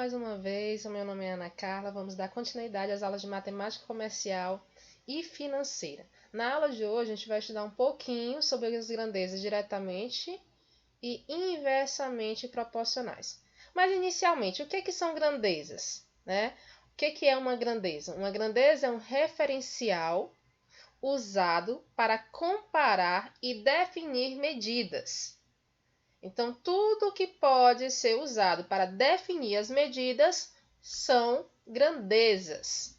mais uma vez. O meu nome é Ana Carla. Vamos dar continuidade às aulas de matemática comercial e financeira. Na aula de hoje, a gente vai estudar um pouquinho sobre as grandezas diretamente e inversamente proporcionais. Mas, inicialmente, o que são grandezas, né? O que é uma grandeza? Uma grandeza é um referencial usado para comparar e definir medidas. Então, tudo que pode ser usado para definir as medidas são grandezas.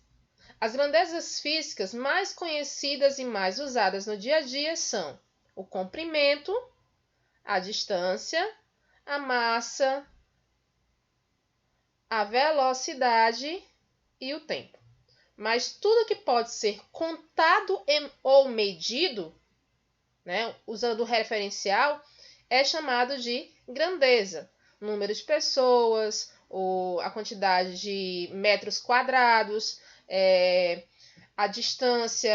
As grandezas físicas mais conhecidas e mais usadas no dia a dia são o comprimento, a distância, a massa, a velocidade e o tempo. Mas tudo que pode ser contado ou medido, né, usando o referencial, é chamado de grandeza. O número de pessoas, a quantidade de metros quadrados, a distância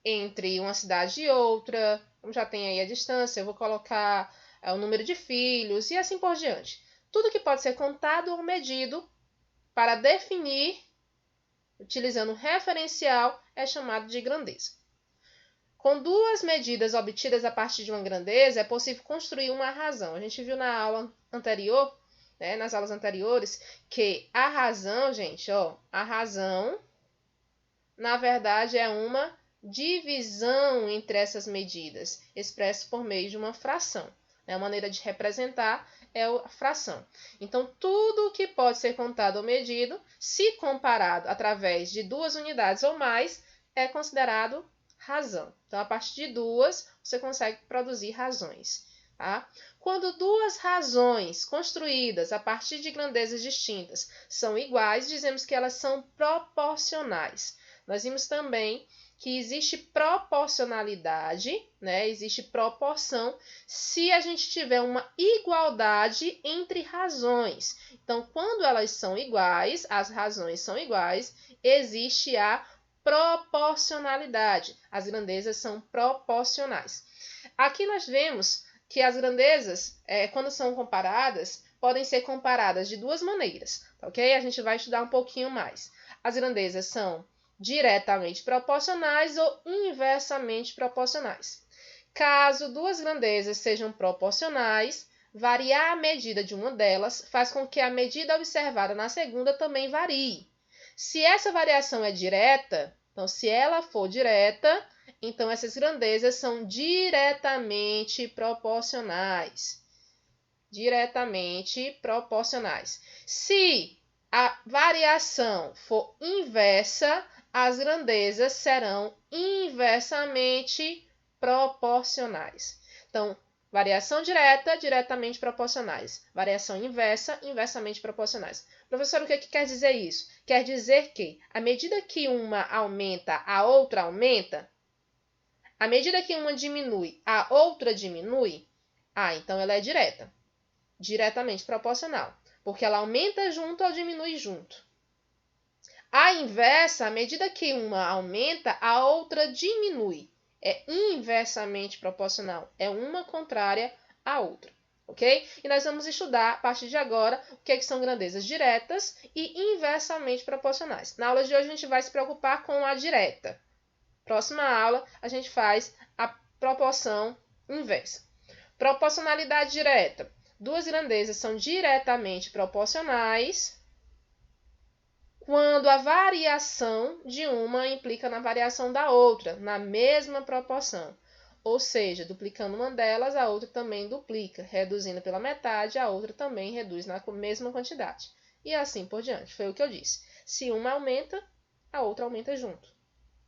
entre uma cidade e outra. Como já tem aí a distância, eu vou colocar o número de filhos e assim por diante. Tudo que pode ser contado ou medido para definir, utilizando um referencial, é chamado de grandeza. Com duas medidas obtidas a partir de uma grandeza, é possível construir uma razão. A gente viu na aula anterior, né, nas aulas anteriores, que a razão, gente, a razão, na verdade, é uma divisão entre essas medidas, expresso por meio de uma fração. A maneira de representar é a fração. Então, tudo que pode ser contado ou medido, se comparado através de duas unidades ou mais, é considerado razão. Então, a partir de duas, você consegue produzir razões. Tá? Quando duas razões construídas a partir de grandezas distintas são iguais, dizemos que elas são proporcionais. Nós vimos também que existe proporcionalidade, né? Existe proporção se a gente tiver uma igualdade entre razões. Então, quando elas são iguais, as razões são iguais, existe a proporcionalidade. As grandezas são proporcionais. Aqui nós vemos que as grandezas, quando são comparadas, podem ser comparadas de duas maneiras, ok? A gente vai estudar um pouquinho mais. As grandezas são diretamente proporcionais ou inversamente proporcionais. Caso duas grandezas sejam proporcionais, variar a medida de uma delas faz com que a medida observada na segunda também varie. Se essa variação é direta, então se ela for direta, então essas grandezas são diretamente proporcionais. Diretamente proporcionais. Se a variação for inversa, as grandezas serão inversamente proporcionais. Então, variação direta, diretamente proporcionais. Variação inversa, inversamente proporcionais. Professor, o que quer dizer isso? Quer dizer que, à medida que uma aumenta, a outra aumenta. À medida que uma diminui, a outra diminui. Então ela é direta. Diretamente proporcional. Porque ela aumenta junto ou diminui junto. A inversa, à medida que uma aumenta, a outra diminui. É inversamente proporcional. É uma contrária à outra. Ok? E nós vamos estudar, a partir de agora, o que são grandezas diretas e inversamente proporcionais. Na aula de hoje, a gente vai se preocupar com a direta. Próxima aula, a gente faz a proporção inversa. Proporcionalidade direta. Duas grandezas são diretamente proporcionais quando a variação de uma implica na variação da outra, na mesma proporção. Ou seja, duplicando uma delas, a outra também duplica. Reduzindo pela metade, a outra também reduz na mesma quantidade. E assim por diante. Foi o que eu disse. Se uma aumenta, a outra aumenta junto.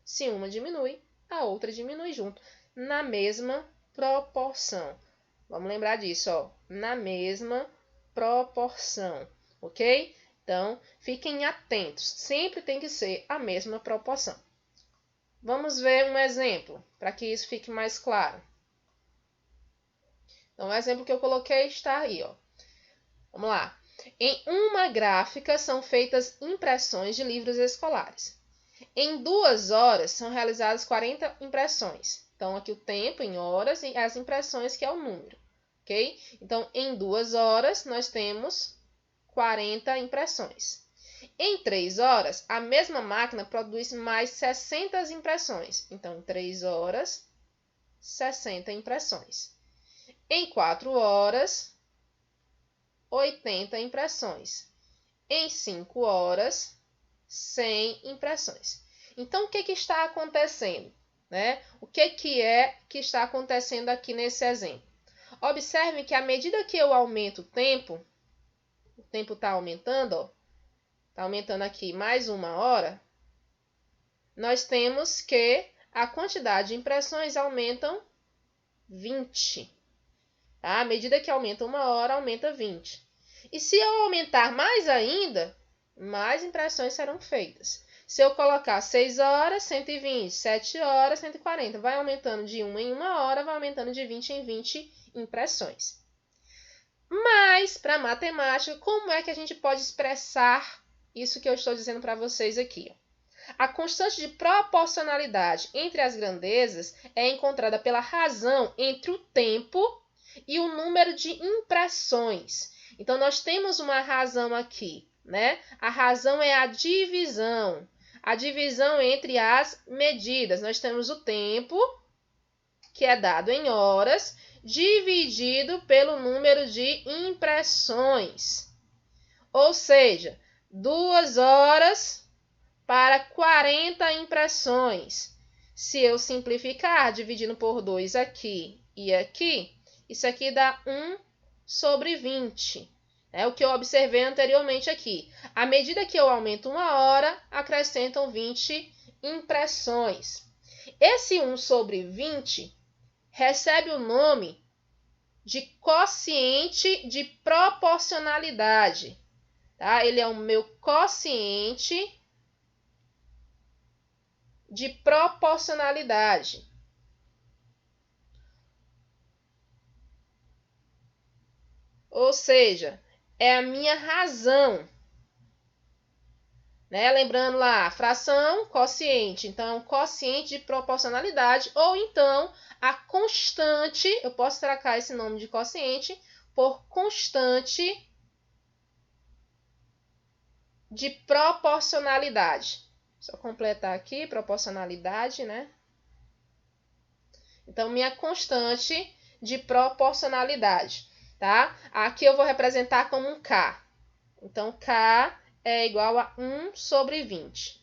Se uma diminui, a outra diminui junto. Na mesma proporção. Vamos lembrar disso, na mesma proporção. Ok? Então, fiquem atentos. Sempre tem que ser a mesma proporção. Vamos ver um exemplo, para que isso fique mais claro. Então, o exemplo que eu coloquei está aí, Vamos lá. Em uma gráfica são feitas impressões de livros escolares. Em 2 horas são realizadas 40 impressões. Então, aqui o tempo em horas e as impressões, que é o número. Ok? Então, em 2 horas, nós temos 40 impressões. Em 3 horas, a mesma máquina produz mais 60 impressões. Então, em 3 horas, 60 impressões. Em 4 horas, 80 impressões. Em 5 horas, 100 impressões. Então, o que está acontecendo? O que está acontecendo aqui nesse exemplo? Observe que à medida que eu aumento o tempo está aumentando, está aumentando aqui mais 1 hora, nós temos que a quantidade de impressões aumentam 20. Tá? À medida que aumenta 1 hora, aumenta 20. E se eu aumentar mais ainda, mais impressões serão feitas. Se eu colocar 6 horas, 120, 7 horas, 140, vai aumentando de 1 em 1 hora, vai aumentando de 20 em 20 impressões. Mas, para matemática, como é que a gente pode expressar isso que eu estou dizendo para vocês aqui? A constante de proporcionalidade entre as grandezas é encontrada pela razão entre o tempo e o número de impressões. Então, nós temos uma razão aqui, A razão é a divisão entre as medidas. Nós temos o tempo, que é dado em horas, dividido pelo número de impressões. Ou seja, 2 horas para 40 impressões. Se eu simplificar, dividindo por 2 aqui e aqui, isso aqui dá 1 sobre 20. É o que eu observei anteriormente aqui. À medida que eu aumento 1 hora, acrescentam 20 impressões. Esse 1 sobre 20 recebe o nome de quociente de proporcionalidade. Tá? Ele é o meu quociente de proporcionalidade. Ou seja, é a minha razão. Lembrando lá, fração, quociente. Então, é um quociente de proporcionalidade. Ou então, a constante, eu posso trocar esse nome de quociente por constante de proporcionalidade. Só completar aqui, proporcionalidade, Então, minha constante de proporcionalidade, tá? Aqui eu vou representar como um K. Então, K é igual a 1 sobre 20.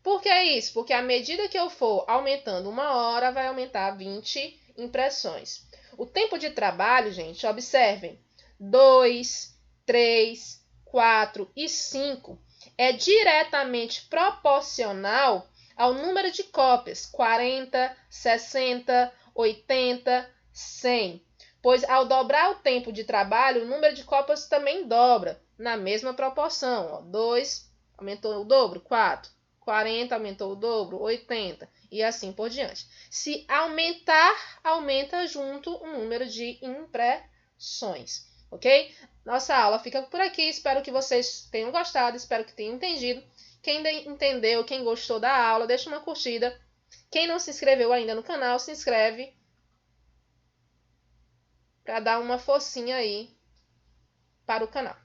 Por que isso? Porque à medida que eu for aumentando 1 hora, vai aumentar 20 impressões. O tempo de trabalho, gente, observem, 2, 3, 4 e 5 é diretamente proporcional ao número de cópias, 40, 60, 80, 100. Pois ao dobrar o tempo de trabalho, o número de cópias também dobra, na mesma proporção. 2 aumentou o dobro, 4. 40 aumentou o dobro, 80, e assim por diante. Se aumentar, aumenta junto o número de impressões, ok? Nossa aula fica por aqui, espero que vocês tenham gostado, espero que tenham entendido. Quem entendeu, quem gostou da aula, deixa uma curtida. Quem não se inscreveu ainda no canal, se inscreve para dar uma forcinha aí para o canal.